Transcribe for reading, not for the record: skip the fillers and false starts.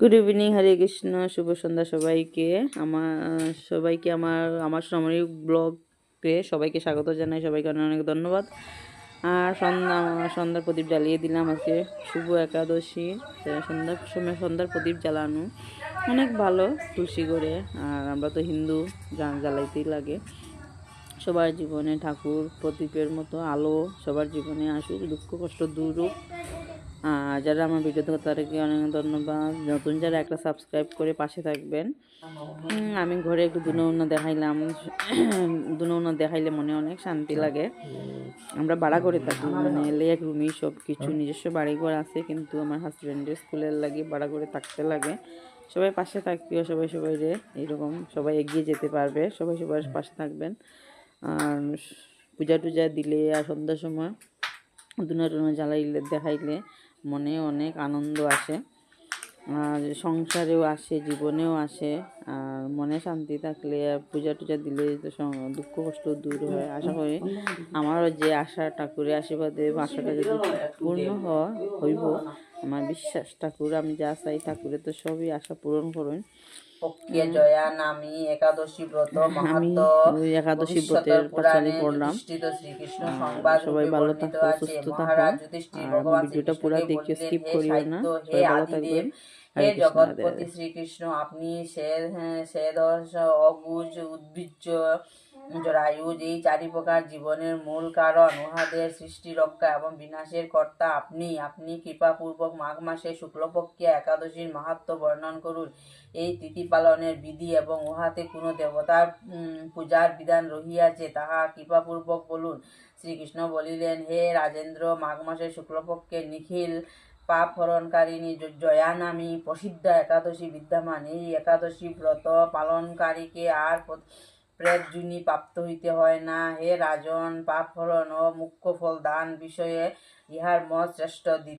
Good evening, হরে কৃষ্ণ, শুভ সন্ধ্যা সবাইকে। আমার সাময়িক ব্লগে সবাইকে স্বাগত জানাই। সবাইকে অনেক অনেক ধন্যবাদ। আর সন্ধ্যার প্রদীপ জ্বালিয়ে দিলাম। আজকে শুভ একাদশী, সন্ধ্যার সময় সন্ধ্যার প্রদীপ জ্বালানো অনেক ভালো, তুলসী করে। আর আমরা তো হিন্দু, জ্বালাইতেই লাগে। সবার জীবনে ঠাকুর প্রদীপের মতো আলো সবার জীবনে আসুক, দুঃখ কষ্ট দূর হোক। যারা আমার ভিডিও দেখো তাদেরকে অনেক ধন্যবাদ। নতুন যারা একটা সাবস্ক্রাইব করে পাশে থাকবেন। আমি ঘরে একটু দুনৌনা দেখাইলাম। দুনৌনা দেখাইলে মনে অনেক শান্তি লাগে। আমরা ভাড়া করে থাকি, মানে এক রুমই সব কিছু, নিজস্ব বাড়িঘর আছে, কিন্তু আমার হাজব্যান্ডের স্কুলের লাগে ভাড়া করে থাকতে লাগে। সবাই পাশে থাকবেও, সবাই সবাইরে এইরকম সবাই এগিয়ে যেতে পারবে, সবাই সবার পাশে থাকবেন। আর পূজা টুজা দিলে আর সন্ধ্যার সময় দুনা জ্বালাইলে দেখাইলে মনে অনেক আনন্দ আসে, আর সংসারেও আসে, জীবনেও আসে। আর মনে শান্তি থাকলে পূজা টুজা দিলে দুঃখ কষ্ট দূর হয়। আশা করি আমারও যে আশা ঠাকুরের আশীর্বাদে আশাটা যদি পূর্ণ হইব, আমার বিশ্বাস ঠাকুর, আমি যা চাই ঠাকুরের তো সবই আশা পূরণ করুন। জয়া নামী একাদশী ব্রত আমি ওই একাদশী ব্রতের পাঁচালি পড়লাম। সবাই ভালো থাকো, সুস্থ থাকো। আর ভিডিওটা পুরো দেখে স্কিপ করিও না। সবাই ভালো থাকবেন। হে জগৎপতি শ্রীকৃষ্ণ, আপনি সেদশ অবুজ উদ্ভিজ্জ জরায়ুজ এই চারি প্রকার জীবনের মূল কারণ, উহাদের সৃষ্টি রক্ষা এবং বিনাশের কর্তা আপনি। আপনি কৃপাপূর্বক মাঘ মাসে শুক্লপক্ষে একাদশীর মাহাত্ম্য বর্ণন করুন। এই তিথি পালনের বিধি এবং উহাতে কোনো দেবতার পূজার বিধান রহিয়াছে তাহা কৃপাপূর্বক বলুন। শ্রীকৃষ্ণ বলিলেন, হে রাজেন্দ্র, মাঘ মাসের শুক্লপক্ষে নিখিল পাপ হরণকারিণী জয়া নামী প্রসিদ্ধ একাদশী বিদ্যমান। এই একাদশী ব্রত পালনকারীকে আর প্রেতযোনি প্রাপ্ত হইতে হয় না। হে রাজন, পাপ হরণ ও মুখ্য ফল দান বিষয়ে ইহার মত শ্রেষ্ঠ।